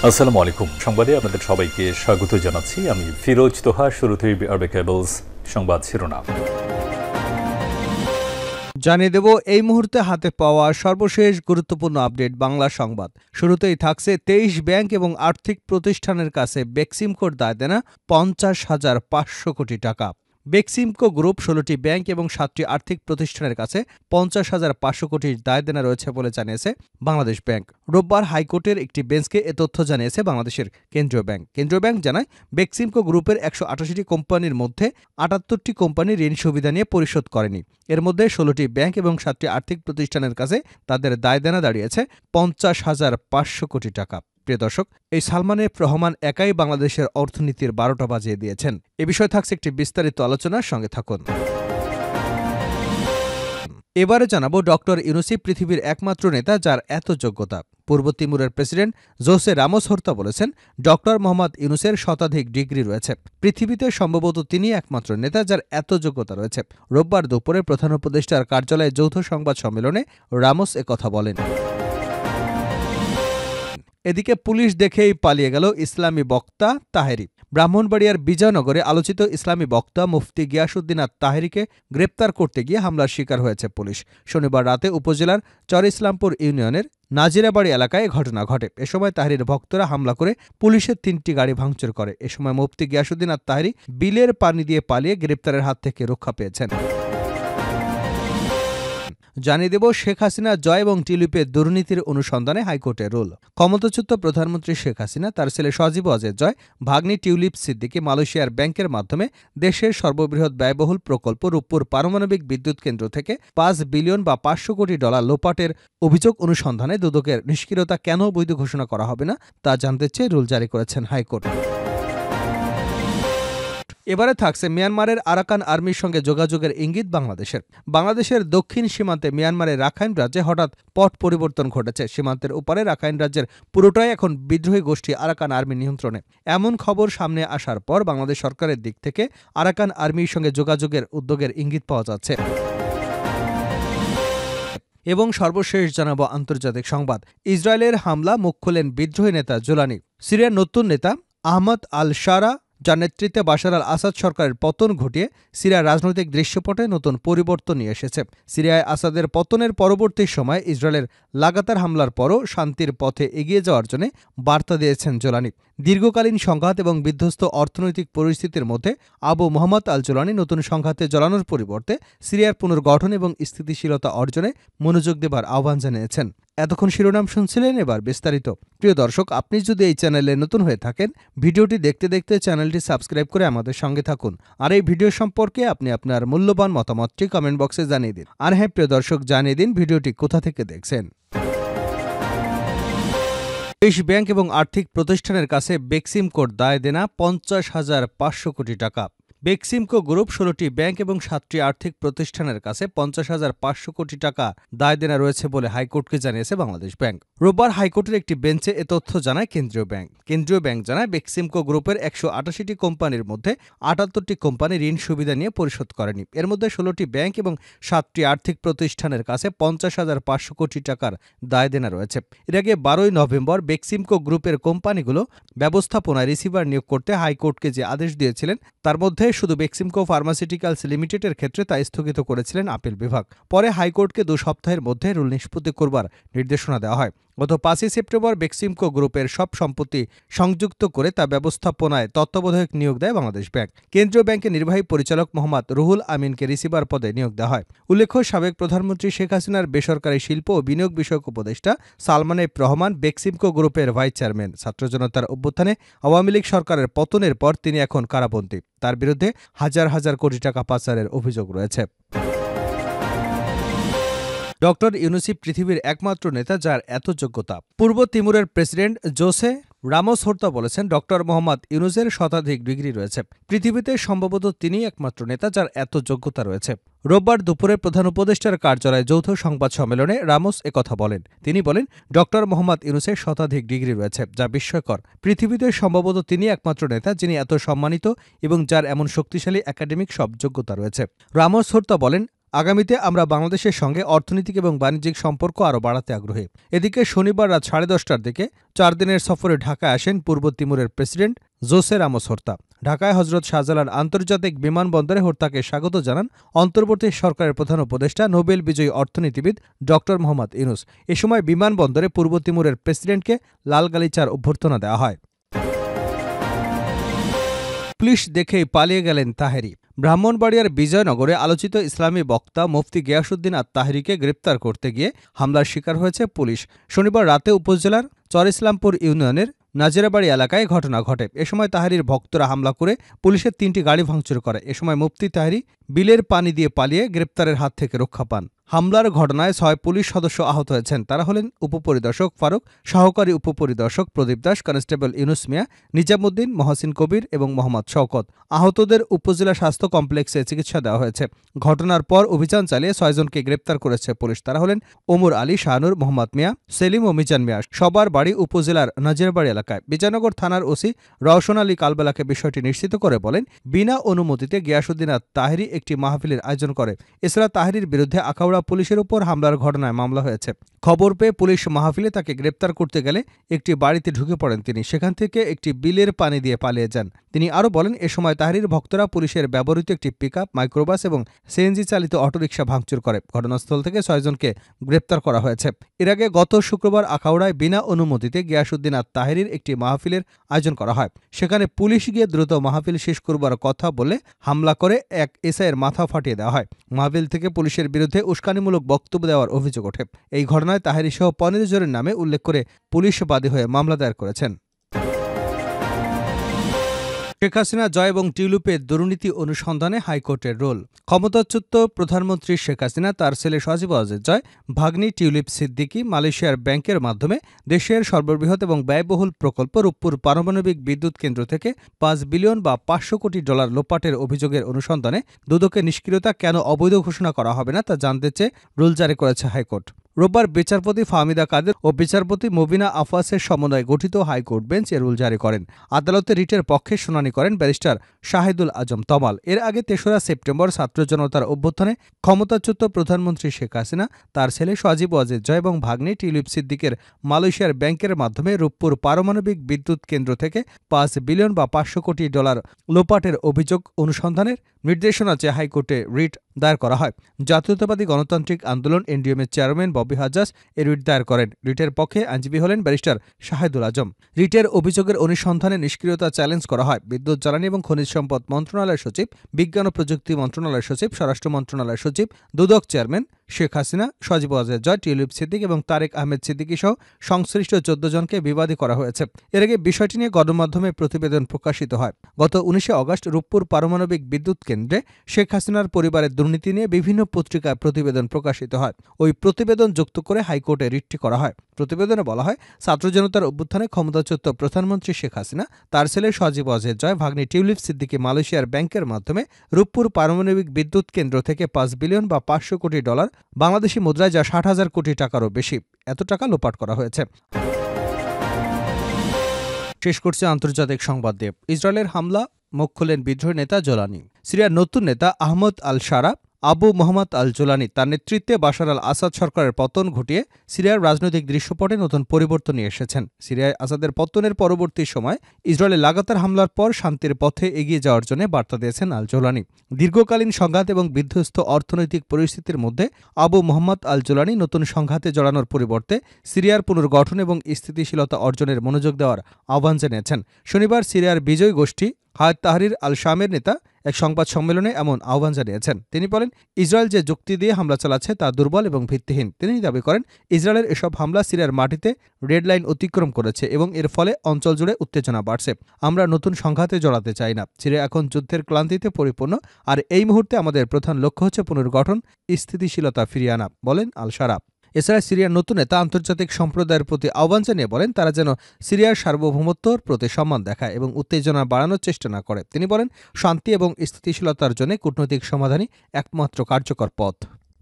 আসসালামু আলাইকুম। সংবাদে আপনাদের সবাইকে স্বাগত জানাচ্ছি। আমি ফিরোজ তোহা। শুরুতেই আরবে কেবলস সংবাদ শিরোনাম জানিয়ে দেব এই মুহূর্তে হাতে পাওয়া সর্বশেষ গুরুত্বপূর্ণ আপডেট বাংলা সংবাদ। শুরুতেই থাকছে 23 ব্যাংক এবং আর্থিক প্রতিষ্ঠানের কাছে বেক্সিমকোর দায় দেনা 50,500 কোটি টাকা। বেক্সিমকো গ্রুপ 16টি ব্যাংক এবং 7টি আর্থিক প্রতিষ্ঠানের কাছে 50,500 কোটির দায় দেনা রয়েছে বলে জানিয়েছে বাংলাদেশ ব্যাংক। রোববার হাইকোর্টের একটি বেঞ্চকে এ তথ্য জানিয়েছে বাংলাদেশের কেন্দ্রীয় ব্যাংক। কেন্দ্রীয় ব্যাংক জানায়, বেক্সিমকো গ্রুপের 188টি কোম্পানির মধ্যে 78টি কোম্পানি ঋণ সুবিধা নিয়ে পরিশোধ করেনি। এর মধ্যে 16টি ব্যাংক এবং 7টি আর্থিক প্রতিষ্ঠানের কাছে তাদের দায় দেনা দাঁড়িয়েছে 50,500 কোটি টাকা। প্রিয় দর্শক, এই সালমান এফ রহমান একাই বাংলাদেশের অর্থনীতির 12টা বাজিয়ে দিয়েছেন। এ বিষয়ে থাকছে একটি বিস্তারিত আলোচনার সঙ্গে থাকুন। এবারে জানাবো, ডক্টর ইউনুসি পৃথিবীর একমাত্র নেতা যার এত যোগ্যতা। পূর্ব তিমুরের প্রেসিডেন্ট জোসে রামোস হোর্তা বলেছেন, ডক্টর মোহাম্মদ ইউনুসের শতাধিক ডিগ্রি রয়েছে। পৃথিবীতে সম্ভবত তিনি একমাত্র নেতা যার এত যোগ্যতা রয়েছে। রোববার দুপুরে প্রধান উপদেষ্টার কার্যালয়ে যৌথ সংবাদ সম্মেলনে রামোস একথা বলেন। এদিকে পুলিশ দেখেই পালিয়ে গেল ইসলামী বক্তা তাহেরি। ব্রাহ্মণবাড়িয়ার বিজয়নগরে আলোচিত ইসলামী বক্তা মুফতি গিয়াসউদ্দিন তাহেরিকে গ্রেপ্তার করতে গিয়ে হামলার শিকার হয়েছে পুলিশ। শনিবার রাতে উপজেলার চর ইসলামপুর ইউনিয়নের নাজিরাবাড়ি এলাকায় ঘটনা ঘটে। এ সময় তাহেরির ভক্তরা হামলা করে পুলিশের 3টি গাড়ি ভাঙচুর করে। এ সময় মুফতি গিয়াসউদ্দিন তাহেরি বিলের পানি দিয়ে পালিয়ে গ্রেপ্তারের হাত থেকে রক্ষা পেয়েছেন। জানিয়ে দেব, শেখ হাসিনা জয় এবং টিউলিপের দুর্নীতির অনুসন্ধানে হাইকোর্টের রুল। ক্ষমতাচ্যুত প্রধানমন্ত্রী শেখ হাসিনা তার ছেলে সজীব ওয়াজেদ জয়, ভাগ্নি টিউলিপ সিদ্দিকী মালয়েশিয়ার ব্যাংকের মাধ্যমে দেশের সর্ববৃহৎ ব্যয়বহুল প্রকল্প রূপপুর পারমাণবিক বিদ্যুৎ কেন্দ্র থেকে 5 বিলিয়ন বা 500 কোটি ডলার লোপাটের অভিযোগ অনুসন্ধানে দুদকের নিষ্ক্রিয়তা কেন বৈধ ঘোষণা করা হবে না তা জানতে চেয়ে রুল জারি করেছেন হাইকোর্ট। এবারে থাকছে মিয়ানমারের আরাকান আর্মির সঙ্গে যোগাযোগের ইঙ্গিত বাংলাদেশের দক্ষিণ সীমান্তে মিয়ানমারের রাখাইন রাজ্যে হঠাৎ পট পরিবর্তন ঘটেছে। সীমান্তের ওপারে রাখাইন রাজ্যের পুরোটাই এখন বিদ্রোহী গোষ্ঠী আরাকান আর্মির নিয়ন্ত্রণে। এমন খবর সামনে আসার পর বাংলাদেশ সরকারের দিক থেকে আরাকান আর্মির সঙ্গে যোগাযোগের উদ্যোগের ইঙ্গিত পাওয়া যাচ্ছে। এবং সর্বশেষ জানাবো আন্তর্জাতিক সংবাদ। ইসরায়েলের হামলা মুখ খুলেন বিদ্রোহী নেতা জুলানি। সিরিয়ার নতুন নেতা আহমদ আল শারা, যার নেতৃত্বে বাশার আল আসাদ সরকারের পতন ঘটিয়ে সিরিয়ার রাজনৈতিক দৃশ্যপটে নতুন পরিবর্তন নিয়ে এসেছে। সিরিয়ায় আসাদের পতনের পরবর্তী সময়ে ইসরায়েলের লাগাতার হামলার পরও শান্তির পথে এগিয়ে যাওয়ার জন্য বার্তা দিয়েছেন জোলানি। দীর্ঘকালীন সংঘাত এবং বিধ্বস্ত অর্থনৈতিক পরিস্থিতির মধ্যে আবু মোহাম্মদ আল জোলানি নতুন সংঘাতে জড়ানোর পরিবর্তে সিরিয়ার পুনর্গঠন এবং স্থিতিশীলতা অর্জনে মনোযোগ দেবার আহ্বান জানিয়েছেন। এতক্ষণ শিরোনাম শুনছিলেন, এবার বিস্তারিত। প্রিয় দর্শক, আপনি যদি এই চ্যানেলে নতুন হয়ে থাকেন, ভিডিওটি দেখতে দেখতে চ্যানেলটি সাবস্ক্রাইব করে আমাদের সঙ্গে থাকুন। আর এই ভিডিও সম্পর্কে আপনি আপনার মূল্যবান মতামতটি কমেন্ট বক্সে জানিয়ে দিন। আর হ্যাঁ প্রিয় দর্শক, জানিয়ে দিন ভিডিওটি কোথা থেকে দেখছেন। 23 ব্যাংক এবং আর্থিক প্রতিষ্ঠানের কাছে বেক্সিমকোর দায় দেনা 50,500 কোটি টাকা। বেক্সিমকো গ্রুপ 16টি ব্যাংক এবং 7টি আর্থিক প্রতিষ্ঠানের কাছে 50,500 কোটি টাকা দায় দেনা রয়েছে বলে হাইকোর্টকে জানিয়েছে বাংলাদেশ ব্যাংক। রোববার হাইকোর্টের একটি বেঞ্চে এ তথ্য জানায় কেন্দ্রীয় ব্যাংক। কেন্দ্রীয় ব্যাংক জানায়, বেক্সিমকো গ্রুপের 188টি কোম্পানির মধ্যে 78টি কোম্পানি ঋণ সুবিধা নিয়ে পরিশোধ করেনি। এর মধ্যে 16টি ব্যাংক এবং 7টি আর্থিক প্রতিষ্ঠানের কাছে 50,500 কোটি টাকার দায় দেনা রয়েছে। এর আগে 12ই নভেম্বর বেক্সিমকো গ্রুপের কোম্পানিগুলো ব্যবস্থাপনায় রিসিভার নিয়োগ করতে হাইকোর্টকে যে আদেশ দিয়েছিলেন, তার মধ্যে শুধু বেক্সিমকো ফার্মাসিউটিক্যালস লিমিটেডের ক্ষেত্রে তা স্থগিত করেছিলেন আপিল বিভাগ। পরে হাইকোর্টকে 2 সপ্তাহের মধ্যে রুল নিষ্পত্তি করবার নির্দেশনা দেওয়া হয়। গত 5ই সেপ্টেম্বর বেক্সিমকো গ্রুপের সব সম্পত্তি সংযুক্ত করে তা ব্যবস্থাপনায় তত্ত্বাবধায়ক নিয়োগ দেয় বাংলাদেশ ব্যাংক। কেন্দ্রীয় ব্যাংকের নির্বাহী পরিচালক মোহাম্মদ রুহুল আমিনকে রিসিভার পদে নিয়োগ দেওয়া হয়। উল্লেখ্য, সাবেক প্রধানমন্ত্রী শেখ হাসিনার বেসরকারি শিল্প ও বিনিয়োগ বিষয়ক উপদেষ্টা সালমান এফ রহমান বেক্সিমকো গ্রুপের ভাইস চেয়ারম্যান। ছাত্র জনতার অভ্যুত্থানে আওয়ামী লীগ সরকারের পতনের পর তিনি এখন কারাবন্দী। তার বিরুদ্ধে হাজার হাজার কোটি টাকা পাচারের অভিযোগ রয়েছে। ডক্টর ইউনুসি পৃথিবীর একমাত্র নেতা যার এত যোগ্যতা। পূর্ব তিমুরের প্রেসিডেন্ট জোসে রামোস হোর্তা বলেছেন, ডক্টর মোহাম্মদ ইউনুসের শতাধিক ডিগ্রি রয়েছে। পৃথিবীতে সম্ভবত তিনিই একমাত্র নেতা যার এত যোগ্যতা রয়েছে। রোববার দুপুরে প্রধান উপদেষ্টার কার্যালয়ে যৌথ সংবাদ সম্মেলনে রামোস একথা বলেন। তিনি বলেন, ডক্টর মোহাম্মদ ইউনুসের শতাধিক ডিগ্রি রয়েছে, যা বিস্ময়কর। পৃথিবীতে সম্ভবত তিনি একমাত্র নেতা যিনি এত সম্মানিত এবং যার এমন শক্তিশালী একাডেমিক সব যোগ্যতা রয়েছে। রামোস হোর্তা বলেন, আগামীতে আমরা বাংলাদেশের সঙ্গে অর্থনৈতিক এবং বাণিজ্যিক সম্পর্ক আরও বাড়াতে আগ্রহী। এদিকে শনিবার রাত 10:30টার দিকে 4 দিনের সফরে ঢাকায় আসেন পূর্ব তিমুরের প্রেসিডেন্ট জোসে রামোস হোর্তা। ঢাকায় হজরত শাহজালাল আন্তর্জাতিক বিমানবন্দরে হোর্তাকে স্বাগত জানান অন্তর্বর্তী সরকারের প্রধান উপদেষ্টা নোবেল বিজয়ী অর্থনীতিবিদ ড মোহাম্মদ ইউনূস। এ সময় বিমানবন্দরে পূর্ব তিমুরের প্রেসিডেন্টকে লাল গালিচার অভ্যর্থনা দেওয়া হয়। পুলিশ দেখেই পালিয়ে গেলেন তাহেরি। ব্রাহ্মণবাড়িয়ার বিজয়নগরে আলোচিত ইসলামী বক্তা মুফতি গিয়াসউদ্দিন আত-তাহেরিকে গ্রেপ্তার করতে গিয়ে হামলার শিকার হয়েছে পুলিশ। শনিবার রাতে উপজেলার চর ইসলামপুর ইউনিয়নের নাজিরাবাড়ি এলাকায় ঘটনা ঘটে। এ সময় তাহেরির ভক্তরা হামলা করে পুলিশের 3টি গাড়ি ভাঙচুর করে। এ সময় মুফতি তাহেরি বিলের পানি দিয়ে পালিয়ে গ্রেপ্তারের হাত থেকে রক্ষা পান। হামলার ঘটনায় 6 পুলিশ সদস্য আহত হয়েছেন। তারা হলেন উপপরিদর্শক ফারুক, সহকারী উপপরিদর্শক প্রদীপ দাস, কনস্টেবল ইউনুস মিয়া, নিজামুদ্দিন, মহসিন কবির এবং মোহাম্মদ শওকত। আহতদের উপজেলা স্বাস্থ্য কমপ্লেক্সে চিকিৎসা দেওয়া হয়েছে। ঘটনার পর অভিযান চালিয়ে 6 জনকে গ্রেপ্তার করেছে পুলিশ। তারা হলেন ওমর আলী, শাহনুর, মোহাম্মদ মিয়া, সেলিম ও মিজান মিয়া। সবার বাড়ি উপজেলার নাজিরবাড়ি এলাকায়। বিজয়নগর থানার ওসি রওশন আলী কালবেলাকে বিষয়টি নিশ্চিত করে বলেন, বিনা অনুমতিতে গিয়াসউদ্দিন আত-তাহেরি একটি মাহফিলের আয়োজন করে। এছাড়া তাহেরির বিরুদ্ধে আখাউড়া পুলিশের উপর হামলার ঘটনায় মামলা হয়েছে। খবর পেয়ে পুলিশ মাহফিলে তাকে গ্রেপ্তার করতে গেলে একটি বাড়িতে ঢুকে পড়েন তিনি। সেখান থেকে একটি বিলের পানি দিয়ে পালিয়ে যান। তিনি আরও বলেন, এ সময় তাহেরির ভক্তরা পুলিশের ব্যবহৃত একটি পিকআপ, মাইক্রোবাস এবং সিএনজি চালিত অটোরিকশা ভাঙচুর করে। ঘটনাস্থল থেকে 6 জনকে গ্রেপ্তার করা হয়েছে। এর আগে গত শুক্রবার আখাউড়ায় বিনা অনুমতিতে গিয়াসউদ্দিন আত-তাহেরির একটি মাহফিলের আয়োজন করা হয়। সেখানে পুলিশ গিয়ে দ্রুত মাহফিল শেষ করবার কথা বলে হামলা করে এক এসআইয়ের মাথা ফাটিয়ে দেওয়া হয়। মাহফিল থেকে পুলিশের বিরুদ্ধে উস্কানিমূলক বক্তব্য দেওয়ার অভিযোগ ওঠে। এই ঘটনায় তাহেরি সহ 15 জনের নামে উল্লেখ করে পুলিশ বাদী হয়ে মামলা দায়ের করেছেন। শেখ হাসিনা জয় এবং টিউলিপের দুর্নীতি অনুসন্ধানে হাইকোর্টের রোল। ক্ষমতাচ্যুত প্রধানমন্ত্রী শেখ হাসিনা তার ছেলে সজীব ওয়াজেদ জয়, ভাগ্নি টিউলিপ সিদ্দিকী মালয়েশিয়ার ব্যাংকের মাধ্যমে দেশের সর্ববৃহৎ এবং ব্যয়বহুল প্রকল্প রূপপুর পারমাণবিক বিদ্যুৎ কেন্দ্র থেকে 5 বিলিয়ন বা 500 কোটি ডলার লোপাটের অভিযোগের অনুসন্ধানে দুদকের নিষ্ক্রিয়তা কেন অবৈধ ঘোষণা করা হবে না তা জানতে চেয়ে রুল জারি করেছে হাইকোর্ট। রোববার বিচারপতি ফাহমিদা কাদের ও বিচারপতি মুবিনা আফাসের সমন্বয়ে গঠিত হাইকোর্ট বেঞ্চ এ রুল জারি করেন। আদালতে রিটের পক্ষে শুনানি করেন ব্যারিস্টার শাহিদুল আজম তমাল। এর আগে 3রা সেপ্টেম্বর ছাত্র জনতার অভ্যুত্থানে ক্ষমতাচ্যুত প্রধানমন্ত্রী শেখ হাসিনা তার ছেলে সজীব ওয়াজেদ জয় এবং ভাগ্নি টিউলিপ সিদ্দিকের মালয়েশিয়ার ব্যাংকের মাধ্যমে রূপপুর পারমাণবিক বিদ্যুৎ কেন্দ্র থেকে 5 বিলিয়ন বা 500 কোটি ডলার লোপাটের অভিযোগ অনুসন্ধানের নির্দেশনা চেয়ে হাইকোর্টে রিট দায়ের করা হয়। জাতীয়তাবাদী গণতান্ত্রিক আন্দোলন এনডিএমের চেয়ারম্যান ববি হাজ্জাজ এ রিট দায়ের করেন। রিটের পক্ষে আইনজীবী হলেন ব্যারিস্টার শাহিদুল আজম। রিটের অভিযোগের অনুসন্ধানে নিষ্ক্রিয়তা চ্যালেঞ্জ করা হয় বিদ্যুৎ, জ্বালানি এবং খনিজ সম্পদ মন্ত্রণালয়ের সচিব, বিজ্ঞান ও প্রযুক্তি মন্ত্রণালয়ের সচিব, স্বরাষ্ট্র মন্ত্রণালয়ের সচিব, দুদক চেয়ারম্যান শেখ হাসিনা, সজীব ওয়াজেদ জয়, টিউলিপ সিদ্দিক এবং তারেক আহমেদ সিদ্দিকী সহ সংশ্লিষ্ট 14 জনকে বিবাদী করা হয়েছে। এর আগে বিষয়টি নিয়ে গণমাধ্যমে প্রতিবেদন প্রকাশিত হয়। গত 19 আগস্ট রূপপুর পারমাণবিক বিদ্যুৎ কেন্দ্রে শেখ হাসিনার পরিবারের দুর্নীতি নিয়ে বিভিন্ন পত্রিকায় প্রতিবেদন প্রকাশিত হয়। ওই প্রতিবেদন যুক্ত করে হাইকোর্টে রিটটি করা হয়। প্রতিবেদনে বলা হয়, ছাত্র জনতার অভ্যুত্থানে ক্ষমতাচ্যুত প্রধানমন্ত্রী শেখ হাসিনা তার ছেলে সজীব ওয়াজেদ জয়, ভাগ্নি টিউলিপ সিদ্দিকী মালয়েশিয়ার ব্যাংকের মাধ্যমে রূপপুর পারমাণবিক বিদ্যুৎ কেন্দ্র থেকে 5 বিলিয়ন বা 500 কোটি ডলার বাংলাদেশি মুদ্রায় যা 60,000 কোটি টাকারও বেশি এত টাকা লোপাট করা হয়েছে। শেষ করছে আন্তর্জাতিক সংবাদ দিয়ে। ইসরায়েলের হামলা, মুখ খুললেন বিদ্রোহী নেতা জোলানি। সিরিয়ার নতুন নেতা আহমদ আল শারা আবু মোহাম্মদ আল জোলানি তার নেতৃত্বে বাশার আল আসাদ সরকারের পতন ঘটিয়ে সিরিয়ার রাজনৈতিক দৃশ্যপটে নতুন পরিবর্তন নিয়ে এসেছেন। সিরিয়ায় আসাদের পতনের পরবর্তী সময় ইসরায়েলের লাগাতার হামলার পর শান্তির পথে এগিয়ে যাওয়ার জন্য বার্তা দিয়েছেন আল জোলানি। দীর্ঘকালীন সংঘাত এবং বিধ্বস্ত অর্থনৈতিক পরিস্থিতির মধ্যে আবু মোহাম্মদ আল জোলানি নতুন সংঘাতে জড়ানোর পরিবর্তে সিরিয়ার পুনর্গঠন এবং স্থিতিশীলতা অর্জনের মনোযোগ দেওয়ার আহ্বান জানিয়েছেন। শনিবার সিরিয়ার বিজয় গোষ্ঠী হায়াত তাহরির আল শামের নেতা এক সংবাদ সম্মেলনে এমন আহ্বান জানিয়েছেন। তিনি বলেন, ইসরায়েল যে যুক্তি দিয়ে হামলা চালাচ্ছে তা দুর্বল এবং ভিত্তিহীন। তিনি দাবি করেন, ইসরায়েলের এসব হামলা সিরিয়ার মাটিতে রেড লাইন অতিক্রম করেছে এবং এর ফলে অঞ্চল জুড়ে উত্তেজনা বাড়ছে। আমরা নতুন সংঘাতে জড়াতে চাই না। সিরিয়া এখন যুদ্ধের ক্লান্তিতে পরিপূর্ণ, আর এই মুহূর্তে আমাদের প্রধান লক্ষ্য হচ্ছে পুনর্গঠন, স্থিতিশীলতা ফিরিয়ে আনা, বলেন আল শারা। এছাড়া সিরিয়ার নতুন নেতা আন্তর্জাতিক সম্প্রদায়ের প্রতি আহ্বান জানিয়ে বলেন, তারা যেন সিরিয়ার সার্বভৌমত্বর প্রতি সম্মান দেখায় এবং উত্তেজনা বাড়ানোর চেষ্টা না করে। তিনি বলেন, শান্তি এবং স্থিতিশীলতার জন্য কূটনৈতিক সমাধানই একমাত্র কার্যকর পথ।